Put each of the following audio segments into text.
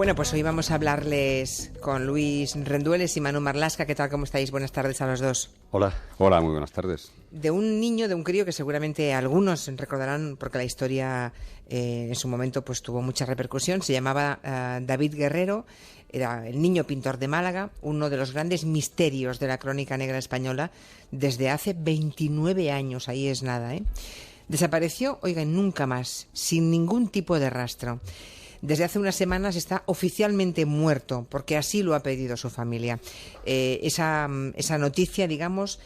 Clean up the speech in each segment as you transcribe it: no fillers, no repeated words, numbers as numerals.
Bueno, pues hoy vamos a hablarles con Luis Rendueles y Manu Marlasca. ¿Qué tal? ¿Cómo estáis? Buenas tardes a los dos. Hola. Hola, muy buenas tardes. De un niño, de un crío que seguramente algunos recordarán porque la historia en su momento pues tuvo mucha repercusión. Se llamaba David Guerrero, era el niño pintor de Málaga, uno de los grandes misterios de la crónica negra española desde hace 29 años, ahí es nada, ¿eh? Desapareció, oigan, nunca más, sin ningún tipo de rastro. Desde hace unas semanas está oficialmente muerto, porque así lo ha pedido su familia. Esa noticia, digamos,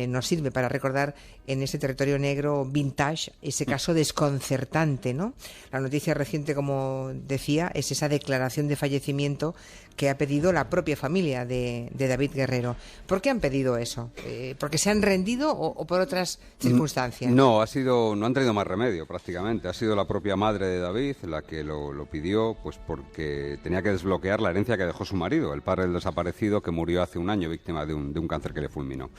nos sirve para recordar en ese territorio negro vintage ese caso desconcertante, ¿no? La noticia reciente, como decía, es esa declaración de fallecimiento que ha pedido la propia familia de David Guerrero. ¿Por qué han pedido eso? ¿Porque se han rendido o por otras circunstancias? No han tenido más remedio prácticamente. Ha sido la propia madre de David la que lo pidió, pues porque tenía que desbloquear la herencia que dejó su marido, el padre del desaparecido, que murió hace un año víctima de un cáncer que le fulminó.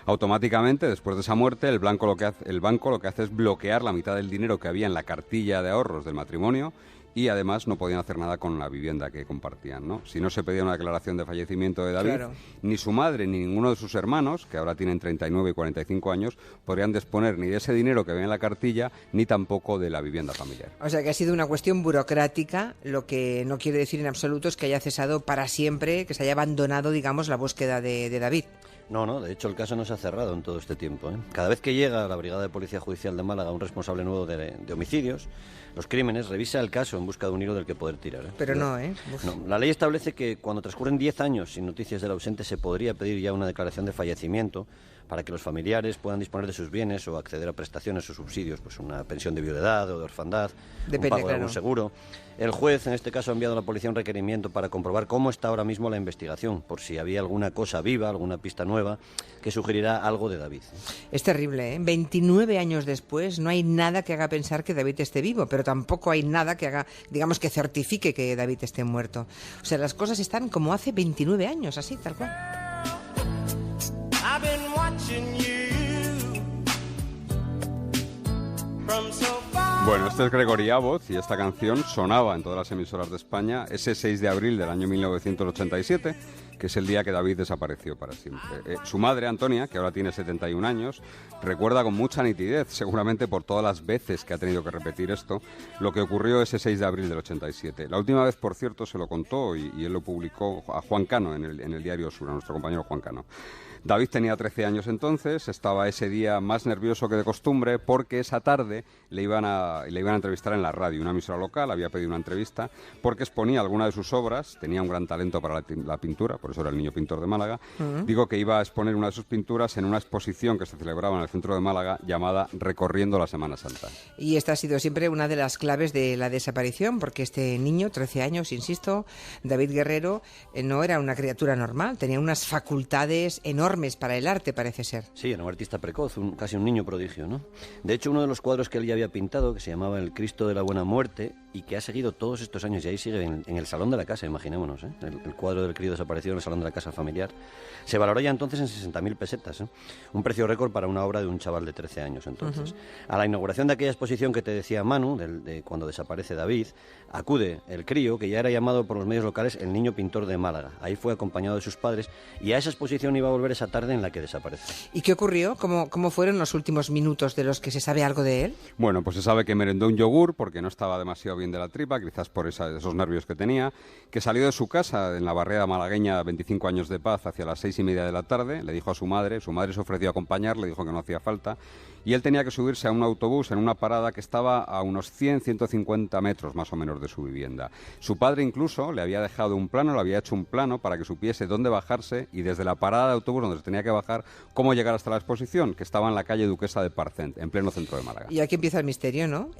Automáticamente, después de esa muerte, el banco lo que hace es bloquear la mitad del dinero que había en la cartilla de ahorros del matrimonio y además no podían hacer nada con la vivienda que compartían, ¿no? Si no se pedía una declaración de fallecimiento de David, claro, ni su madre ni ninguno de sus hermanos, que ahora tienen 39 y 45 años, podrían disponer ni de ese dinero que había en la cartilla, ni tampoco de la vivienda familiar. O sea que ha sido una cuestión burocrática, lo que no quiere decir en absoluto es que haya cesado para siempre, que se haya abandonado, digamos, la búsqueda de David. No, de hecho el caso no se ha cerrado en todo este tiempo, ¿eh? Cada vez que llega a la Brigada de Policía Judicial de Málaga un responsable nuevo de homicidios, los crímenes, revisa el caso en busca de un hilo del que poder tirar, ¿eh? Pero no, ¿eh? No, la ley establece que cuando transcurren 10 años sin noticias del ausente se podría pedir ya una declaración de fallecimiento para que los familiares puedan disponer de sus bienes o acceder a prestaciones o subsidios, pues una pensión de viudedad o de orfandad, un pago de algún seguro. El juez, en este caso, ha enviado a la policía un requerimiento para comprobar cómo está ahora mismo la investigación, por si había alguna cosa viva, alguna pista nueva, que sugerirá algo de David. Es terrible, ¿eh? 29 años después no hay nada que haga pensar que David esté vivo, pero tampoco hay nada que haga, digamos, que certifique que David esté muerto. O sea, las cosas están como hace 29 años, así, tal cual. Bueno, este es Gregory Abbott y esta canción sonaba en todas las emisoras de España ese 6 de abril del año 1987, que es el día que David desapareció para siempre. Su madre, Antonia, que ahora tiene 71 años, recuerda con mucha nitidez, seguramente por todas las veces que ha tenido que repetir esto, lo que ocurrió ese 6 de abril del 87. La última vez, por cierto, se lo contó y él lo publicó a Juan Cano en el diario Sur, a nuestro compañero Juan Cano. David tenía 13 años entonces, estaba ese día más nervioso que de costumbre porque esa tarde le iban a entrevistar en la radio. Una emisora local había pedido una entrevista porque exponía alguna de sus obras, tenía un gran talento para la pintura, por eso era el niño pintor de Málaga. Digo que iba a exponer una de sus pinturas en una exposición que se celebraba en el centro de Málaga llamada Recorriendo la Semana Santa. Y esta ha sido siempre una de las claves de la desaparición, porque este niño, 13 años, insisto, David Guerrero, no era una criatura normal, tenía unas facultades enormes para el arte, parece ser. Sí, era un artista precoz, casi un niño prodigio, ¿no? De hecho, uno de los cuadros que él ya había pintado, que se llamaba El Cristo de la Buena Muerte, y que ha seguido todos estos años, y ahí sigue en el salón de la casa, imaginémonos, ¿eh? El cuadro del crío desaparecido en el salón de la casa familiar, se valoró ya entonces en 60.000 pesetas, ¿eh? Un precio récord para una obra de un chaval de 13 años entonces. A la inauguración de aquella exposición que te decía Manu, de cuando desaparece David, acude el crío, que ya era llamado por los medios locales el niño pintor de Málaga. Ahí fue acompañado de sus padres, y a esa exposición iba a volver esa tarde en la que desaparece. ¿Y qué ocurrió? ¿Cómo fueron los últimos minutos de los que se sabe algo de él? Bueno, pues se sabe que merendó un yogur porque no estaba demasiado bien de la tripa, quizás por esos nervios que tenía, que salió de su casa en la barriada malagueña 25 años de paz hacia las 6:30 de la tarde, le dijo a su madre se ofreció a acompañarle, dijo que no hacía falta, y él tenía que subirse a un autobús en una parada que estaba a unos 100-150 metros más o menos de su vivienda. Su padre incluso le había dejado un plano, le había hecho un plano para que supiese dónde bajarse y desde la parada de autobús donde se tenía que bajar, cómo llegar hasta la exposición, que estaba en la calle Duquesa de Parcent, en pleno centro de Málaga. Y aquí empieza el misterio, ¿no?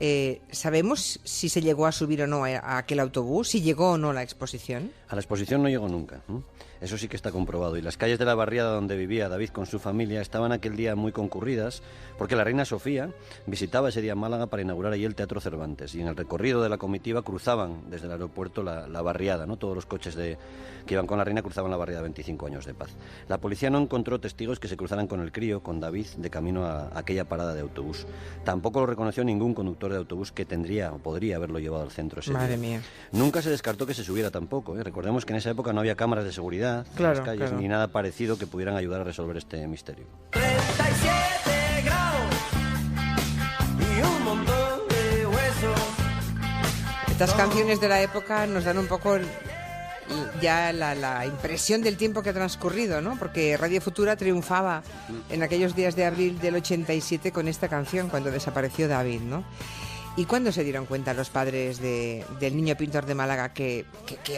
¿Sabemos si se llegó a subir o no a aquel autobús? ¿Si llegó o no a la exposición? A la exposición no llegó nunca, ¿eh? Eso sí que está comprobado. Y las calles de la barriada donde vivía David con su familia estaban aquel día muy concurridas porque la reina Sofía visitaba ese día Málaga para inaugurar allí el Teatro Cervantes. Y en el recorrido de la comitiva cruzaban desde el aeropuerto la barriada, ¿no? Todos los coches que iban con la reina cruzaban la barriada 25 años de paz. La policía no encontró testigos que se cruzaran con el crío, con David, de camino a aquella parada de autobús. Tampoco lo reconoció ningún conductor de autobús que tendría o podría haberlo llevado al centro ese Madre día. mía. Nunca se descartó que se subiera tampoco, ¿eh? Recordemos que en esa época no había cámaras de seguridad en las calles ni nada parecido que pudieran ayudar a resolver este misterio. 37 grados y un montón de huesos. Estas canciones de la época nos dan un poco ya la impresión del tiempo que ha transcurrido, ¿no? Porque Radio Futura triunfaba en aquellos días de abril del 87 con esta canción, cuando desapareció David, ¿no? ¿Y cuándo se dieron cuenta los padres del niño pintor de Málaga que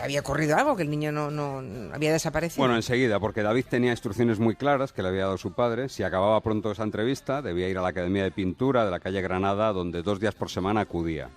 había ocurrido algo, que el niño no había desaparecido? Bueno, enseguida, porque David tenía instrucciones muy claras que le había dado su padre. Si acababa pronto esa entrevista, debía ir a la Academia de Pintura de la calle Granada, donde 2 días por semana acudía.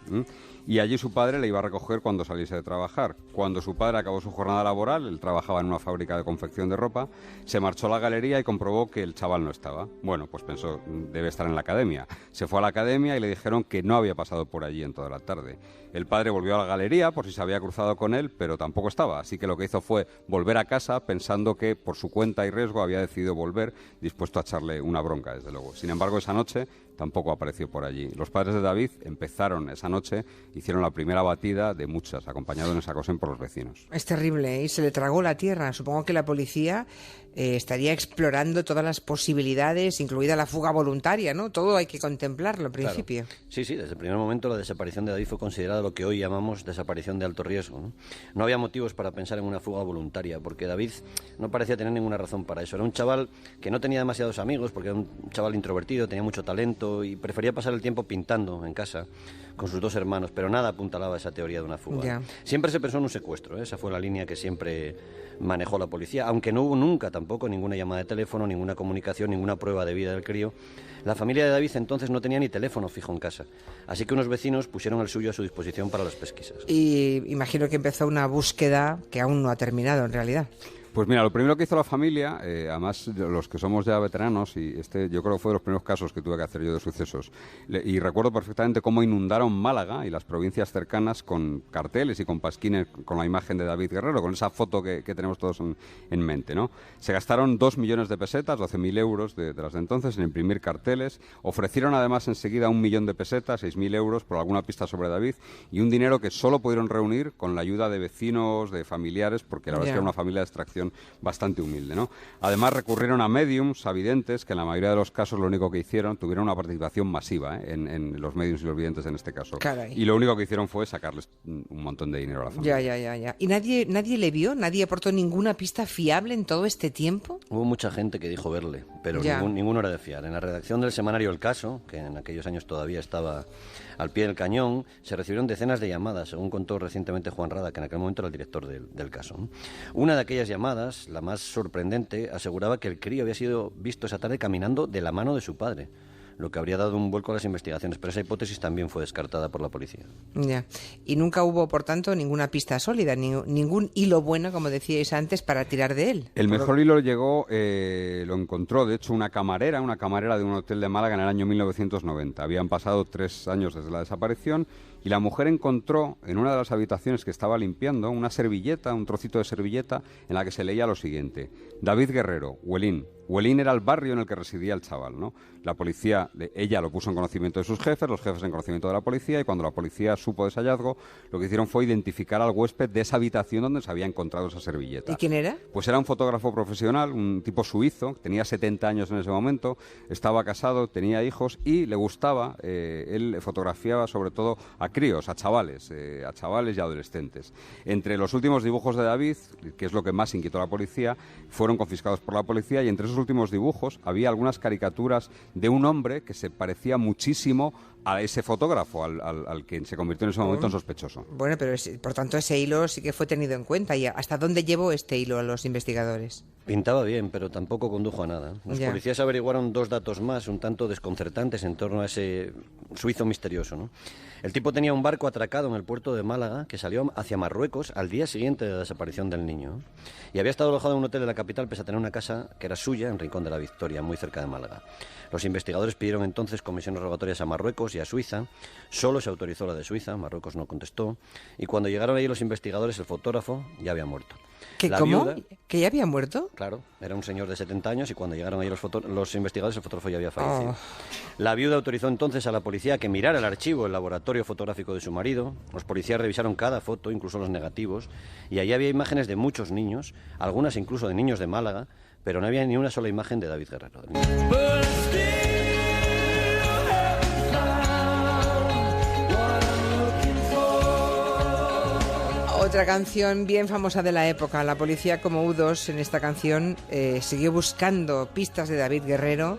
Y allí su padre le iba a recoger cuando saliese de trabajar. Cuando su padre acabó su jornada laboral, él trabajaba en una fábrica de confección de ropa, se marchó a la galería y comprobó que el chaval no estaba. Bueno, pues pensó, debe estar en la academia. Se fue a la academia y le dijeron que no había pasado por allí en toda la tarde. El padre volvió a la galería por si se había cruzado con él, pero tampoco estaba. Así que lo que hizo fue volver a casa pensando que por su cuenta y riesgo había decidido volver, dispuesto a echarle una bronca, desde luego. Sin embargo, esa noche tampoco apareció por allí. Los padres de David empezaron esa noche, hicieron la primera batida de muchas, acompañados en esa ocasión por los vecinos. Es terrible, ¿eh? Y se le tragó la tierra. Supongo que la policía estaría explorando todas las posibilidades, incluida la fuga voluntaria, ¿no? Todo hay que contemplarlo al principio. Claro. Sí, desde el primer momento la desaparición de David fue considerada lo que hoy llamamos desaparición de alto riesgo, ¿no? No había motivos para pensar en una fuga voluntaria, porque David no parecía tener ninguna razón para eso. Era un chaval que no tenía demasiados amigos, porque era un chaval introvertido, tenía mucho talento y prefería pasar el tiempo pintando en casa con sus 2 hermanos, pero nada apuntalaba a esa teoría de una fuga. Ya. Siempre se pensó en un secuestro, ¿eh? Esa fue la línea que siempre manejó la policía, aunque no hubo nunca tampoco ninguna llamada de teléfono, ninguna comunicación, ninguna prueba de vida del crío. La familia de David entonces no tenía ni teléfono fijo en casa, así que unos vecinos pusieron el suyo a su disposición para las pesquisas. Y imagino que empezó una búsqueda que aún no ha terminado en realidad. Pues mira, lo primero que hizo la familia, además los que somos ya veteranos, y yo creo que fue de los primeros casos que tuve que hacer yo de sucesos, y recuerdo perfectamente cómo inundaron Málaga y las provincias cercanas con carteles y con pasquines con la imagen de David Guerrero, con esa foto que tenemos todos en mente, ¿no? Se gastaron 2 millones de pesetas, 12.000 euros de las de entonces, en imprimir carteles, ofrecieron además enseguida 1 millón de pesetas, 6.000 euros por alguna pista sobre David, y un dinero que solo pudieron reunir con la ayuda de vecinos, de familiares, porque la verdad es que era una familia de extracción bastante humilde, ¿no? Además recurrieron a médiums, a videntes, que en la mayoría de los casos lo único que hicieron, tuvieron una participación masiva, ¿eh? en los médiums y los videntes en este caso. Caray. Y lo único que hicieron fue sacarles un montón de dinero a la familia. Ya. ¿Y nadie le vio? ¿Nadie aportó ninguna pista fiable en todo este tiempo? Hubo mucha gente que dijo verle, pero ninguno era de fiar. En la redacción del semanario El Caso, que en aquellos años todavía estaba al pie del cañón, se recibieron decenas de llamadas, según contó recientemente Juan Rada, que en aquel momento era el director del caso. Una de aquellas llamadas, la más sorprendente, aseguraba que el crío había sido visto esa tarde caminando de la mano de su padre, lo que habría dado un vuelco a las investigaciones, pero esa hipótesis también fue descartada por la policía. Ya. Y nunca hubo, por tanto, ninguna pista sólida, ningún hilo bueno, como decíais antes, para tirar de él. El mejor hilo llegó, lo encontró, de hecho, una camarera de un hotel de Málaga en el año 1990. Habían pasado 3 años desde la desaparición y la mujer encontró en una de las habitaciones que estaba limpiando una servilleta, un trocito de servilleta, en la que se leía lo siguiente: David Guerrero, Huelín. Huelín era el barrio en el que residía el chaval, ¿no? La policía, ella lo puso en conocimiento de sus jefes, los jefes en conocimiento de la policía, y cuando la policía supo de ese hallazgo, lo que hicieron fue identificar al huésped de esa habitación donde se había encontrado esa servilleta. ¿Y quién era? Pues era un fotógrafo profesional, un tipo suizo, tenía 70 años en ese momento, estaba casado, tenía hijos y le gustaba, él fotografiaba sobre todo a críos, a chavales y adolescentes. Entre los últimos dibujos de David, que es lo que más inquietó a la policía, fueron confiscados por la policía, y entre esos últimos dibujos había algunas caricaturas de un hombre que se parecía muchísimo a ese fotógrafo, al que se convirtió en ese momento en sospechoso. Bueno, pero por tanto ese hilo sí que fue tenido en cuenta. ¿Y hasta dónde llevó este hilo a los investigadores? Pintaba bien, pero tampoco condujo a nada. Los Ya. policías averiguaron 2 datos más, un tanto desconcertantes en torno a ese suizo misterioso, ¿no? El tipo tenía un barco atracado en el puerto de Málaga que salió hacia Marruecos al día siguiente de la desaparición del niño. Y había estado alojado en un hotel de la capital pese a tener una casa que era suya en Rincón de la Victoria, muy cerca de Málaga. Los investigadores pidieron entonces comisiones rogatorias a Marruecos y a Suiza. Solo se autorizó la de Suiza, Marruecos no contestó. Y cuando llegaron allí los investigadores, el fotógrafo ya había muerto. ¿Que La cómo? viuda- ¿Que ya había muerto? Claro, era un señor de 70 años y cuando llegaron ahí los investigadores, el fotógrafo ya había fallecido. Oh. La viuda autorizó entonces a la policía que mirara el archivo del laboratorio fotográfico de su marido. Los policías revisaron cada foto, incluso los negativos, y allí había imágenes de muchos niños, algunas incluso de niños de Málaga, pero no había ni una sola imagen de David Guerrero. But still haven't found what I'm looking for. Otra canción bien famosa de la época. La policía, como U2 en esta canción, siguió buscando pistas de David Guerrero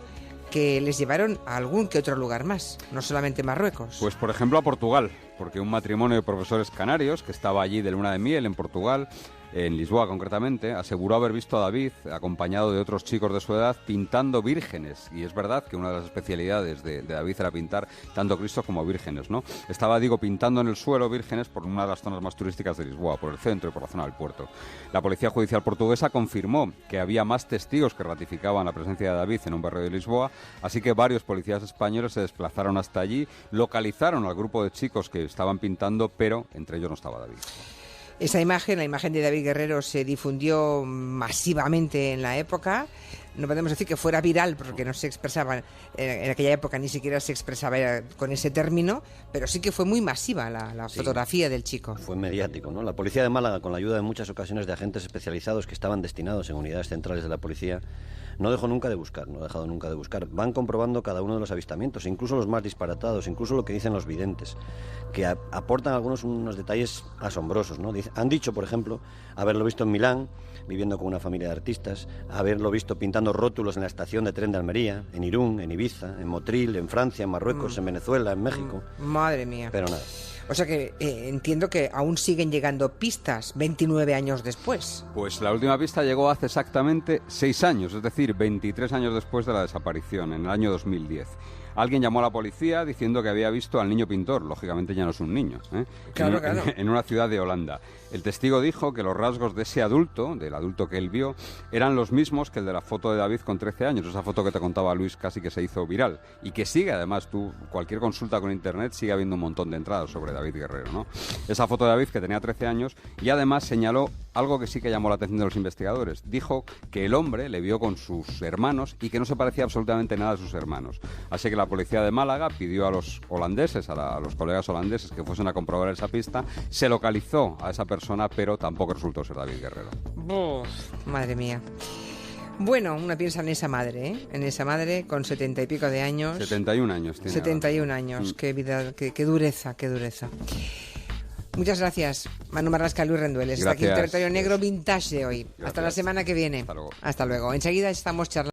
que les llevaron a algún que otro lugar más, no solamente Marruecos. Pues por ejemplo a Portugal, porque un matrimonio de profesores canarios que estaba allí de luna de miel en Portugal, en Lisboa concretamente, aseguró haber visto a David acompañado de otros chicos de su edad pintando vírgenes. Y es verdad que una de las especialidades de David era pintar tanto Cristos como vírgenes, ¿no? Estaba, digo, pintando en el suelo vírgenes por una de las zonas más turísticas de Lisboa, por el centro y por la zona del puerto. La Policía Judicial portuguesa confirmó que había más testigos que ratificaban la presencia de David en un barrio de Lisboa, así que varios policías españoles se desplazaron hasta allí, localizaron al grupo de chicos que estaban pintando, pero entre ellos no estaba David. Esa imagen, la imagen de David Guerrero, se difundió masivamente en la época. No podemos decir que fuera viral, porque no se expresaba, en aquella época ni siquiera se expresaba con ese término, pero sí que fue muy masiva la Sí. fotografía del chico. Fue mediático, ¿no? La policía de Málaga, con la ayuda de muchas ocasiones de agentes especializados que estaban destinados en unidades centrales de la policía, no dejó nunca de buscar, no ha dejado nunca de buscar. Van comprobando cada uno de los avistamientos, incluso los más disparatados, incluso lo que dicen los videntes, que aportan unos detalles asombrosos, ¿no? Han dicho, por ejemplo, haberlo visto en Milán, viviendo con una familia de artistas, haberlo visto pintando rótulos en la estación de tren de Almería, en Irún, en Ibiza, en Motril, en Francia, en Marruecos, en Venezuela, en México, Madre mía. pero nada. O sea que entiendo que aún siguen llegando pistas 29 años después. Pues la última pista llegó hace exactamente 6 años, es decir, 23 años después de la desaparición, en el año 2010. Alguien llamó a la policía diciendo que había visto al niño pintor, lógicamente ya no es un niño, Claro, claro. En una ciudad de Holanda. El testigo dijo que los rasgos de ese adulto, del adulto que él vio, eran los mismos que el de la foto de David con 13 años, esa foto que te contaba Luis casi que se hizo viral, y que sigue, además, cualquier consulta con internet sigue habiendo un montón de entradas sobre David Guerrero, ¿no? Esa foto de David que tenía 13 años, y además señaló algo que sí que llamó la atención de los investigadores. Dijo que el hombre le vio con sus hermanos y que no se parecía absolutamente nada a sus hermanos. Así que la policía de Málaga pidió a los holandeses, a los colegas holandeses que fuesen a comprobar esa pista. Se localizó a esa persona, pero tampoco resultó ser David Guerrero. Madre mía. Bueno, una piensa en esa madre, ¿eh? En esa madre con 70 y pico de años. 71 años tiene. 71 años. Qué vida, qué dureza, qué dureza. Muchas gracias, Manu Marlasca, Luis Rendueles. Hasta aquí el Gracias. Territorio Negro Vintage de hoy. Hasta la Gracias. semana que viene. Hasta luego. Hasta luego. Enseguida estamos charlando.